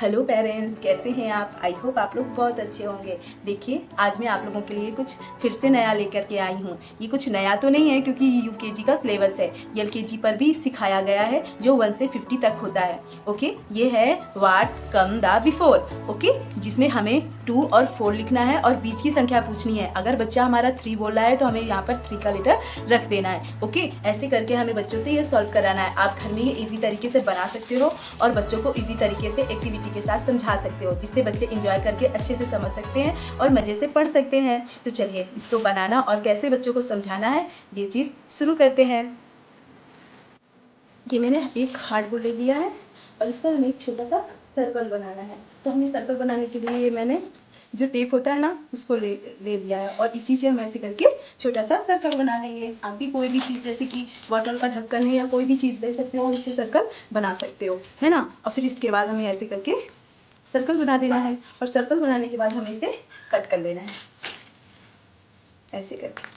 Hello parents, कैसे हैं आप? आई होप आप लोग बहुत अच्छे होंगे। देखिए, आज मैं आप लोगों के लिए कुछ फिर से नया लेकर के आई हूँ। ये कुछ नया तो नहीं है क्योंकि ये यूकेजी का सिलेबस है। एलकेजी पर भी सिखाया गया है जो 1 से 50 तक होता है। ओके, ये है what come the before. Okay, जिसमें हमें 2 और 4 लिखना है और बीच की संख्या पूछनी है। अगर बच्चा हमारा 3 बोल रहा है तो हमें यहाँ पर 3 का लेटर रख देना है। ओके, ऐसे करके हमें बच्चों से ये सॉल्व कराना है। आप घर में ये ईजी तरीके से बना सकते हो और बच्चों को ईजी तरीके से एक्टिविटी के साथ समझा सकते हो, जिससे बच्चे एंजॉय करके अच्छे से समझ सकते हैं और मज़े से पढ़ सकते हैं। तो चलिए, इसको बनाना और कैसे बच्चों को समझाना है ये चीज़ शुरू करते हैं। ये मैंने एक हार्डबोर्ड ले लिया है और इस पर हमें एक छोटा सा सर्कल बनाना है। तो हमें सर्कल बनाने के लिए मैंने जो टेप होता है ना उसको ले लिया है और इसी से हम ऐसे करके छोटा सा सर्कल बना लेंगे। आप भी कोई भी चीज़ जैसे कि बॉटल का ढक्कन है या कोई भी चीज़ ले सकते हो और इससे सर्कल बना सकते हो, है ना। और फिर इसके बाद हमें ऐसे करके सर्कल बना देना है और सर्कल बनाने के बाद हमें इसे कट कर लेना है ऐसे करके।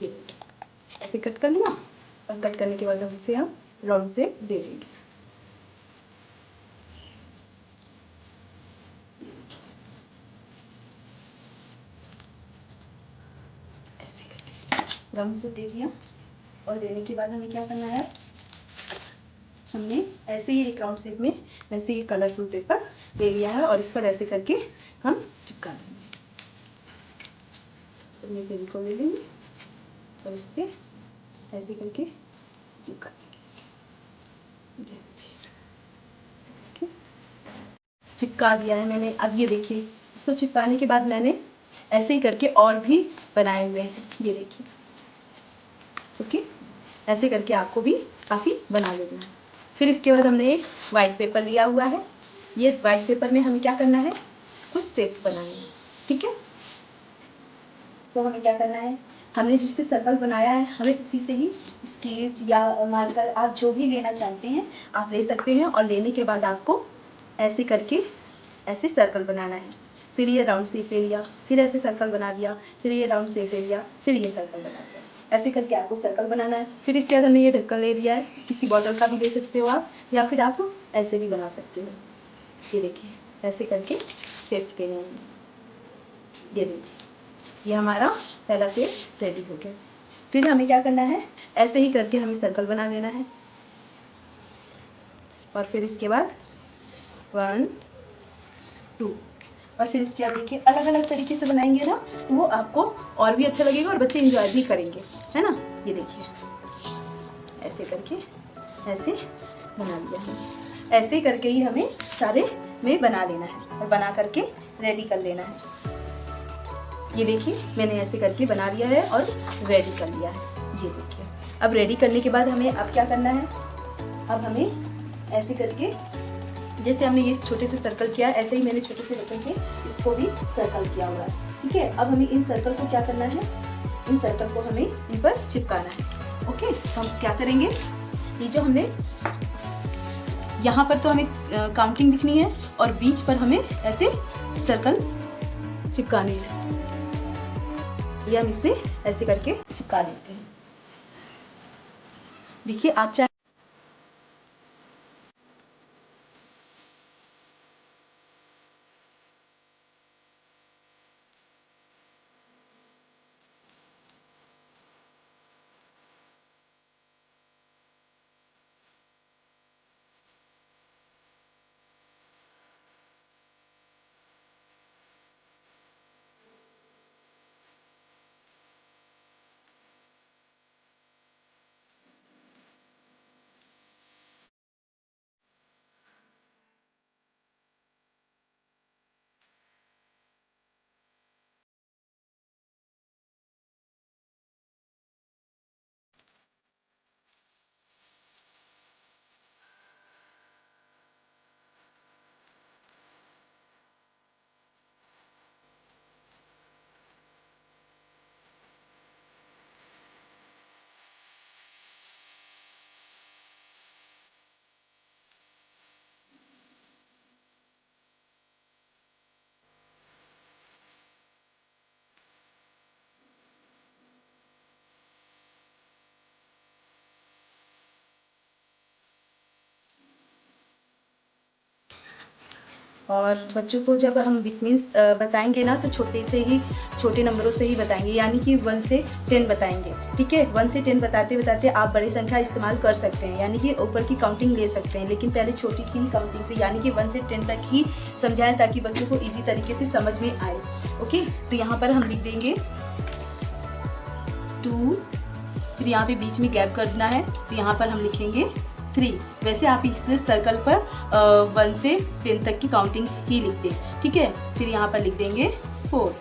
ये ऐसे कट कर लिया और कट करने के बाद हम इसे राउंड शेप दे देंगे। ऐसे करके राउंड शेप दे दिया और देने के बाद हमें क्या करना है, हमने ऐसे ही एक राउंड शेप में ऐसे ही कलरफुल पेपर ले लिया है और इस पर ऐसे करके हम चिपका देंगे। तो ये पेन को ले लेंगे और इस पर ऐसे करके चिपका देंगे। चिपका दिया है मैंने। अब ये देखिए, इसको चिपकाने के बाद मैंने ऐसे ही करके और भी बनाए हुए हैं, ये देखिए। ओके, ऐसे करके आपको भी काफ़ी बना लेना है। फिर इसके बाद हमने एक वाइट पेपर लिया हुआ है। ये वाइट पेपर में हमें क्या करना है, कुछ शेप्स बनाने हैं, ठीक है। तो हमें क्या करना है, हमने जिससे सर्कल बनाया है हमें उसी से ही स्केच या मार्कर आप जो भी लेना चाहते हैं आप ले सकते हैं। और लेने के बाद आपको ऐसे करके ऐसे सर्कल बनाना है। फिर ये राउंड शेप ले लिया, फिर ऐसे सर्कल बना दिया, फिर ये राउंड शेप ले लिया, फिर ये सर्कल बना दिया। ऐसे करके आपको सर्कल बनाना है। फिर इसके बाद हमने ये ढक्कन ले लिया है, किसी बॉटल का भी ले सकते हो आप, या फिर आप ऐसे भी बना सकते हो। ये देखिए, ऐसे करके शेप्स देने हैं। ये देखिए, ये हमारा पहला शेप रेडी हो गया। फिर हमें क्या करना है, ऐसे ही करके हमें सर्कल बना लेना है और फिर इसके बाद 1 2 और फिर इसके बाद देखिए अलग अलग तरीके से बनाएंगे ना तो वो आपको और भी अच्छा लगेगा और बच्चे इंजॉय भी करेंगे, है ना। ये देखिए, ऐसे करके ऐसे बना लिया है। ऐसे करके ही हमें सारे में बना लेना है और बना करके रेडी कर लेना है। ये देखिए, मैंने ऐसे करके बना लिया है और रेडी कर लिया है। ये देखिए, अब रेडी करने के बाद हमें अब क्या करना है, अब हमें ऐसे करके जैसे हमने ये छोटे से सर्कल किया ऐसे ही मैंने छोटे से सर्कल से इसको भी सर्कल किया हुआ है, ठीक है। अब हमें इन सर्कल को क्या करना है, इन सर्कल को हमें इन पर चिपकाना है। ओके, तो हम क्या करेंगे, ये जो हमने यहाँ पर तो हमें काउंटिंग लिखनी है और बीच पर हमें ऐसे सर्कल चिपकाने हैं। ये हम इसमें ऐसे करके चिपका देते हैं। देखिए, आप चाहे और बच्चों को जब हम मीन्स बताएंगे ना तो छोटे नंबरों से ही बताएंगे, यानी कि 1 से 10 बताएंगे। ठीक है, 1 से 10 बताते बताते आप बड़ी संख्या इस्तेमाल कर सकते हैं, यानी कि ऊपर की काउंटिंग ले सकते हैं, लेकिन पहले छोटी सी ही काउंटिंग से यानी कि 1 से 10 तक ही समझाएं ताकि बच्चों को ईजी तरीके से समझ में आए। ओके, तो यहाँ पर हम लिख देंगे 2, फिर यहाँ पे बीच में गैप कर देना है, तो यहाँ पर हम लिखेंगे 3। वैसे आप इस सर्कल पर 1 से 10 तक की काउंटिंग ही लिख दें। ठीक है, फिर यहाँ पर लिख देंगे 4।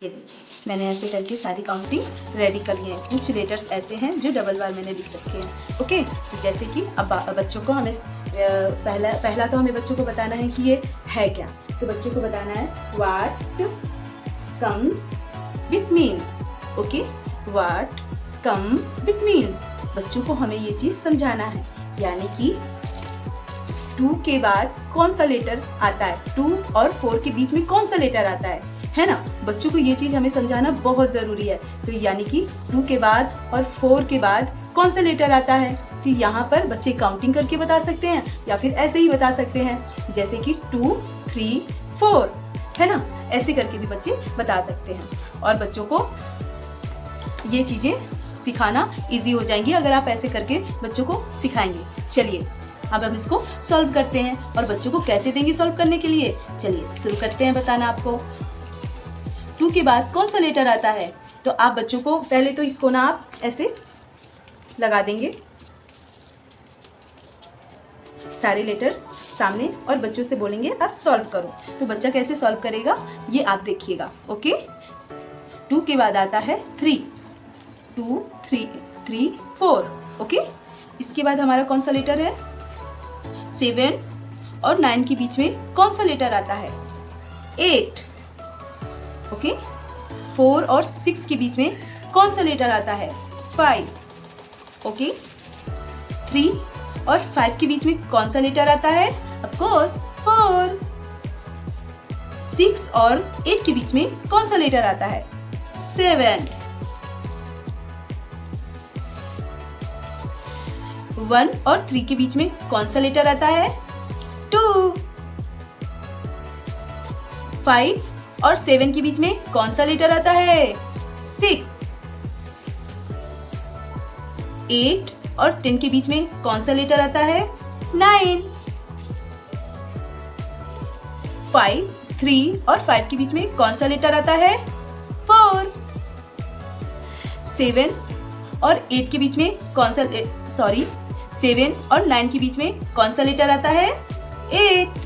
ये देखिए, मैंने ऐसे करके सारी काउंटिंग रेडी कर ली है। कुछ लेटर्स ऐसे हैं जो डबल बार मैंने लिख रखे हैं। ओके, तो जैसे कि अब बच्चों को हमें पहला तो हमें बच्चों को बताना है कि ये है क्या। तो बच्चों को बताना है what comes with means. Okay, what come with means, बच्चों को हमें ये चीज़ समझाना है, यानी कि 2 के बाद कौन सा लेटर आता है, 2 और 4 के बीच में कौन सा लेटर आता है ना। बच्चों को ये चीज़ हमें समझाना बहुत ज़रूरी है। तो यानी कि 2 के बाद और 4 के बाद कौन सा लेटर आता है, तो यहाँ पर बच्चे काउंटिंग करके बता सकते हैं या फिर ऐसे ही बता सकते हैं, जैसे कि 2, 3, 4, है ना। ऐसे करके भी बच्चे बता सकते हैं और बच्चों को ये चीज़ें सिखाना इजी हो जाएंगी अगर आप ऐसे करके बच्चों को सिखाएंगे। चलिए अब हम इसको सॉल्व करते हैं और बच्चों को कैसे देंगे सॉल्व करने के लिए। चलिए शुरू करते हैं बताना आपको। 2 के बाद कौन सा लेटर आता है, तो आप बच्चों को पहले तो इसको ना आप ऐसे लगा देंगे सारे लेटर्स सामने और बच्चों से बोलेंगे आप सॉल्व करो। तो बच्चा कैसे सॉल्व करेगा ये आप देखिएगा। ओके, 2 के बाद आता है 3, 2, 3, 3, 4। ओके, इसके बाद हमारा कौन सा लेटर है, 7 और 9 के बीच में कौन सा लेटर आता है, 8। ओके, 4 और 6 के बीच में कौन सा लेटर आता है, 5। ओके, 3 और 5 के बीच में कौन सा लेटर आता है, ऑफ कोर्स 4। 6 और 8 के बीच में कौन सा लेटर आता है, 7। 1 और 3 के बीच में कौन सा लेटर आता है, 2। 5 और 7 के बीच में कौन सा लेटर आता है, 6। 8 और 10 के बीच में कौन सा लेटर आता है, 9। 5, 3 और 5 के बीच में कौन सा लेटर आता है, 4। 7 और 8 के बीच में कौन सा 7 और 9 के बीच में कौन सा लेटर आता है, 8।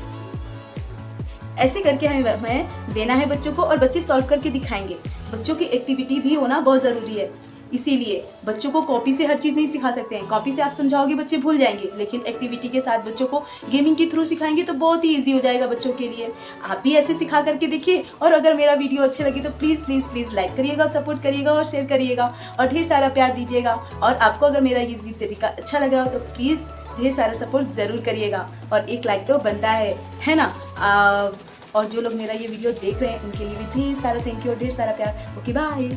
ऐसे करके हमें देना है बच्चों को और बच्चे सॉल्व करके दिखाएंगे। बच्चों की एक्टिविटी भी होना बहुत ज़रूरी है। इसीलिए बच्चों को कॉपी से हर चीज़ नहीं सिखा सकते हैं। कॉपी से आप समझाओगे बच्चे भूल जाएंगे, लेकिन एक्टिविटी के साथ बच्चों को गेमिंग के थ्रू सिखाएंगे तो बहुत ही ईजी हो जाएगा बच्चों के लिए। आप भी ऐसे सिखा करके देखिए। और अगर मेरा वीडियो अच्छे लगे तो प्लीज़ प्लीज़ प्लीज़ लाइक करिएगा, सपोर्ट करिएगा और शेयर करिएगा और ढेर सारा प्यार दीजिएगा। और आपको अगर मेरा ये तरीका अच्छा लग रहा हो तो प्लीज़ ढेर सारा सपोर्ट ज़रूर करिएगा। और एक लाइक तो बनता है ना। और जो लोग मेरा ये वीडियो देख रहे हैं उनके लिए भी ढेर सारा थैंक यू और ढेर सारा प्यार। Okay bye.